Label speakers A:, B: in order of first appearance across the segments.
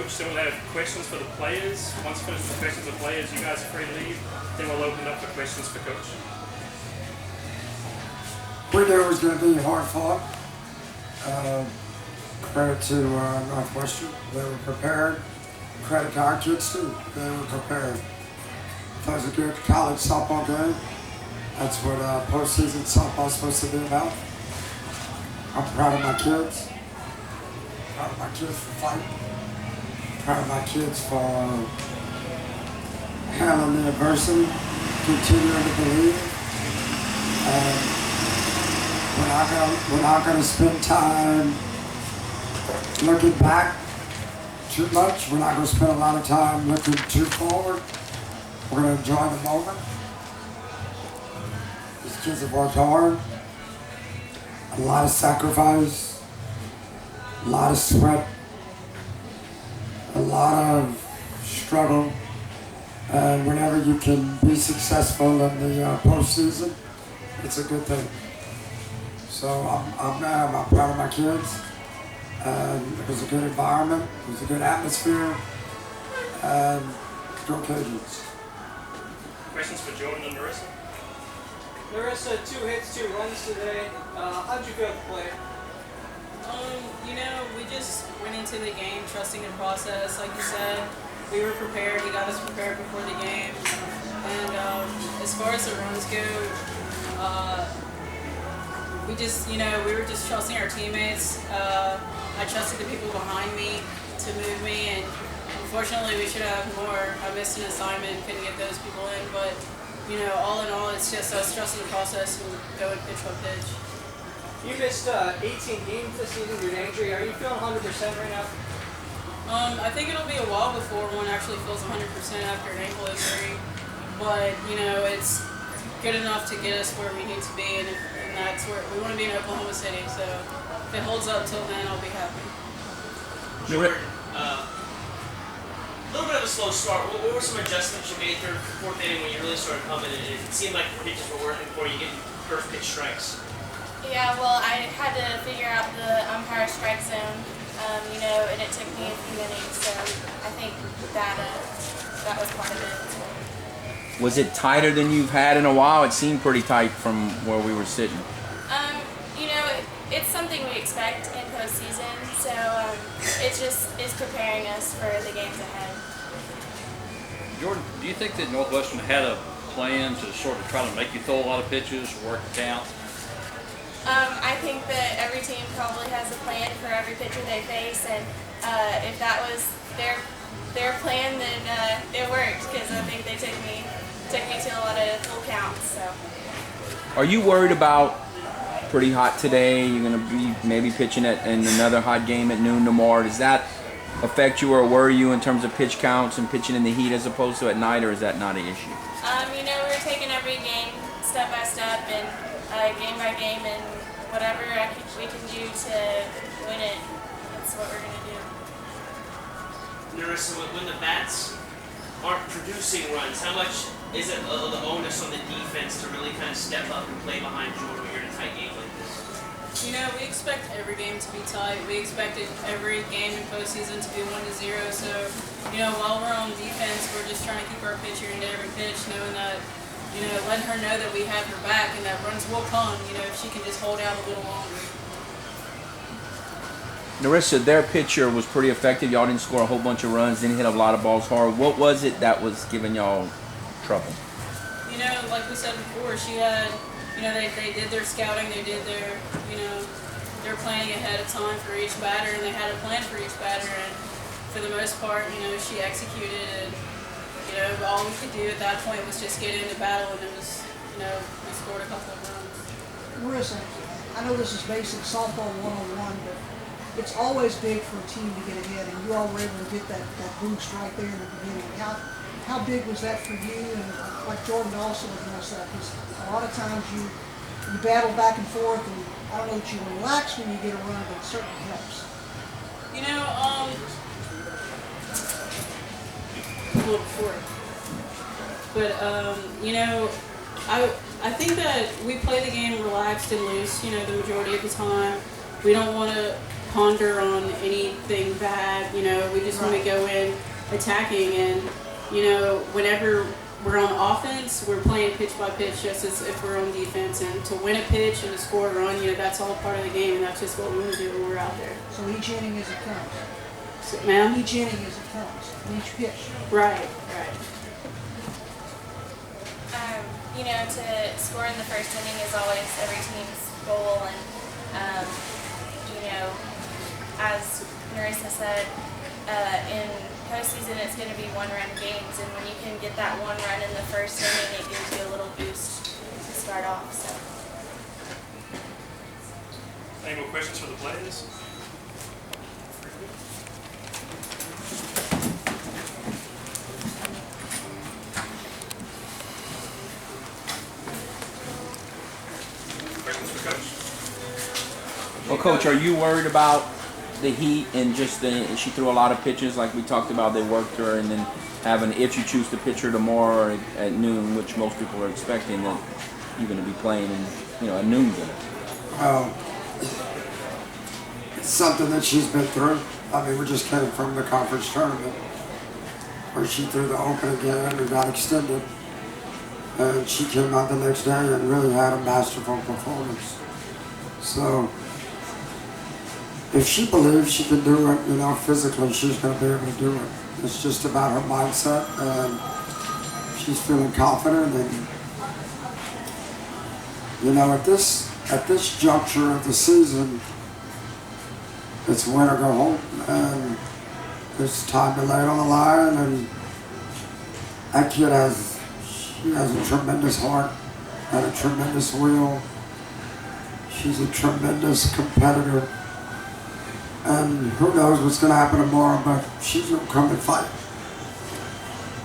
A: coach. Then we'll have questions for the players. Once finished with questions of the players, you guys are free to leave. Then we'll open up for questions for coach.
B: We knew it was going to be hard fought. Credit to Northwestern. They were prepared. Credit to our kids too. They were prepared. That was a good college softball game. That's what postseason softball is supposed to be about. I'm proud of my kids. Proud of my kids for fighting. Proud of my kids for handling the adversity, continuing to believe. And we're not gonna spend time looking back too much. We're not gonna spend a lot of time looking too forward. We're gonna enjoy the moment. These kids have worked hard. A lot of sacrifice, a lot of sweat, a lot of struggle. And whenever you can be successful in the postseason, it's a good thing. So I'm proud of my kids. And it was a good environment, it was a good atmosphere, and go Cajuns.
A: Questions for Jordan and Narissa?
C: Narissa, 2 hits, 2 runs today. How'd you feel at the plate?
D: We just went into the game trusting the process. Like you said, we were prepared. He got us prepared before the game. And as far as the runs go, we were just trusting our teammates. I trusted the people behind me to move me, and unfortunately we should have more. I missed an assignment, couldn't get those people in, but all in all, it's just us trusting the process and going pitch by pitch.
C: You missed 18 games this season due to injury. Are you feeling 100% right now?
D: I think it'll be a while before one actually feels 100% after an ankle injury, but it's good enough to get us where we need to be, and that's where we want to be in Oklahoma City. So if it holds up till then, I'll be happy.
E: Jordan, a little bit of a slow start. What were some adjustments you made through the 4th inning when you really started coming, and it seemed like pitches were working for you, getting first pitch strikes?
F: Yeah, well, I had to figure out the umpire strike zone, and it took me a few innings, so I think that was part of it.
G: Was it tighter than you've had in a while? It seemed pretty tight from where we were sitting.
F: It's something we expect in postseason, so it just is preparing us for the games ahead.
H: Jordan, do you think that Northwestern had a plan to sort of try to make you throw a lot of pitches, work the count?
F: I think that every team probably has a plan for every pitcher they face, and if that was their plan, then it worked, because I think they took me to a lot of full counts. So.
G: Are you worried about pretty hot today? You're going to be maybe pitching in another hot game at noon tomorrow. Does that affect you or worry you in terms of pitch counts and pitching in the heat as opposed to at night, or is that not an issue?
F: We're taking every game step by step and game by game, and whatever we can do to win it, that's what we're going to do.
E: Narissa, when the bats aren't producing runs, how much is it the onus on the defense to really kind of step up and play behind Jordan when you're in a tight game like this?
D: We expect every game to be tight. We expected every game in postseason to be 1-0. So, while we're on defense, we're just trying to keep our pitcher into every pitch, knowing that, letting her know that we have her back and that runs will come, if she can just hold out a little longer.
G: Narissa, their pitcher was pretty effective. Y'all didn't score a whole bunch of runs, didn't hit a lot of balls hard. What was it that was giving y'all trouble?
D: Like we said before, she had, they did their scouting, they did their, their planning ahead of time for each batter, and they had a plan for each batter, and for the most part, she executed, and, all we could do at that point was just get into battle, and it was, we scored a couple of runs.
I: Marissa, I know this is basic softball 101, but it's always big for a team to get ahead, and you all were able to get that boost right there in the beginning. How big was that for you? And like Jordan also addressed that, because a lot of times you battle back and forth, and I don't know that you relax when you get a run, but it certainly helps.
D: A little before. But, I think that we play the game relaxed and loose, the majority of the time. We don't want to ponder on anything bad. You know, we just want to go in attacking, and you know, whenever we're on offense, we're playing pitch by pitch just as if we're on defense. And to win a pitch and to score a run, you know, that's all part of the game, and that's just what we want to do when we're out there.
I: So each inning as it comes.
D: So, ma'am?
I: Each inning as it comes. And each pitch.
D: Right.
F: You know, to score in the first inning is always every team's goal, and you know, as Narissa said, in postseason it's going to be one-run games, and when you can get that one run in the first inning, it gives you a little boost to start off. So.
A: Any more questions for the players? Questions for Coach?
G: Well, Coach, are you worried about the heat and just she threw a lot of pitches like we talked about? They worked her, and then having, if you choose to pitch her tomorrow or at noon, which most people are expecting, that you're going to be playing in, you know, a noon game.
B: It's something that she's been through. I mean, we just came from the conference tournament where she threw the opening game and got extended. And she came out the next day and really had a masterful performance. So, if she believes she can do it, you know, physically, she's going to be able to do it. It's just about her mindset, and she's feeling confident. And you know, at this juncture of the season, it's win or go home, and it's time to lay it on the line. And that kid has a tremendous heart and a tremendous will. She's a tremendous competitor. And who knows what's going to happen tomorrow, but she's going to come and fight.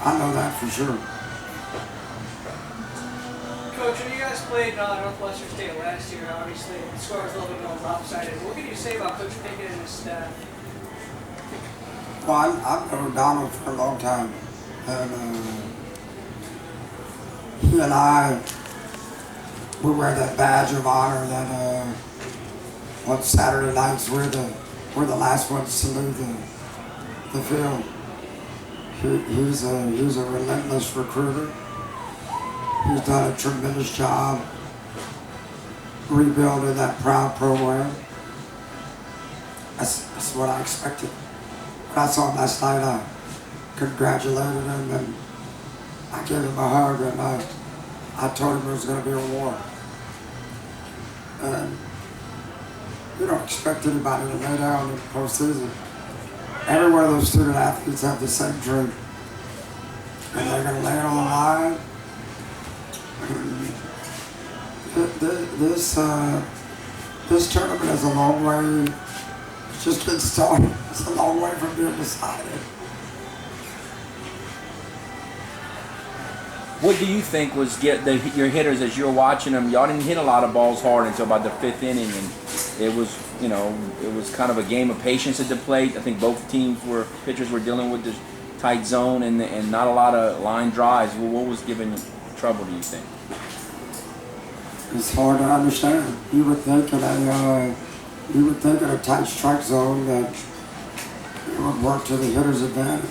B: I know that for sure.
C: Coach, when you guys played Northwestern State last year, obviously the score was a little bit more lopsided. What can you say about Coach Pickett and his staff?
B: Well, I've known Donald for a long time. And he and I, we wear that badge of honor that on Saturday nights we're the last ones to leave the field. He's a relentless recruiter. He's done a tremendous job rebuilding that proud program. That's what I expected. When I saw him last night, I congratulated him and I gave him a hug, and I told him it was going to be a war. And you don't expect anybody to lay down in the postseason. Every one of those student athletes have the same dream. And they're going to lay it on the line. This tournament is a long way. It's just been started. It's a long way from being decided.
G: What do you think was your hitters as you're watching them? Y'all didn't hit a lot of balls hard until about the fifth inning, and it was, you know, it was kind of a game of patience at the plate. I think both pitchers were dealing with this tight zone and not a lot of line drives. Well, what was giving trouble, do you think?
B: It's hard to understand. You would think in a tight strike zone that it would work to the hitter's advantage.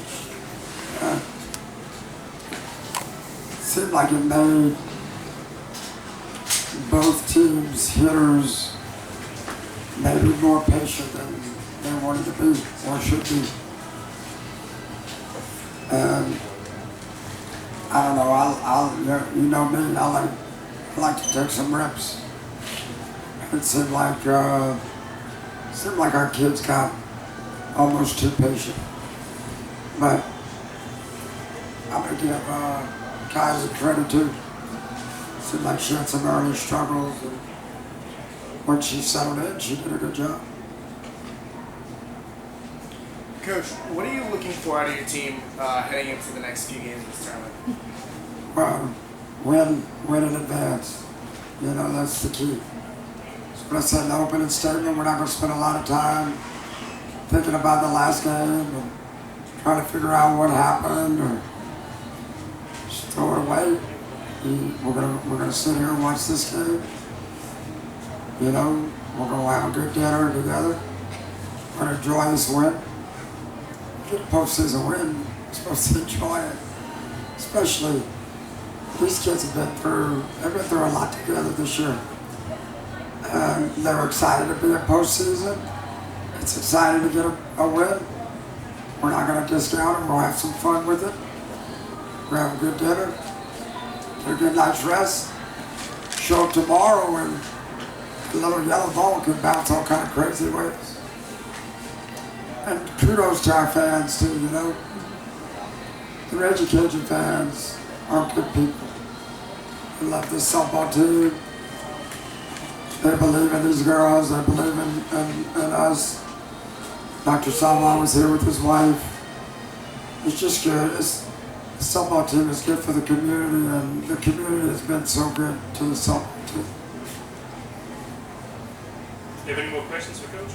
B: It seemed like it made both teams' hitters maybe more patient than they wanted to be or should be. And I don't know. You know me. I like to take some reps. It seemed like our kids got almost too patient. But I'm gonna give Kaiser credit too. Seemed like she had some early struggles, and once she settled in, she did a good job.
J: Coach, what are you looking for out of your team heading into the next few games of this tournament?
B: Well, win in advance. You know, that's the key. So when I said in the opening statement, we're not going to spend a lot of time thinking about the last game and trying to figure out what happened or just throw it away. We're gonna sit here and watch this game. You know, we're gonna have a good dinner together, We're going to enjoy this win. Get a postseason win. We're supposed to enjoy it. Especially, these kids have been through a lot together this year. And they're excited to be in postseason. It's exciting to get a win. We're not going to discount it. We'll have some fun with it. We'll have a good dinner. Get a good night's rest. Show up tomorrow and the little yellow ball can bounce all kind of crazy ways. And kudos to our fans too, you know. The Reggie Cajun fans are good people. They love this softball team. They believe in these girls. They believe in us. Dr. Salman was here with his wife. It's just good. The softball team is good for the community, and the community has been so good to the softball team.
A: Do you have any more questions for Coach?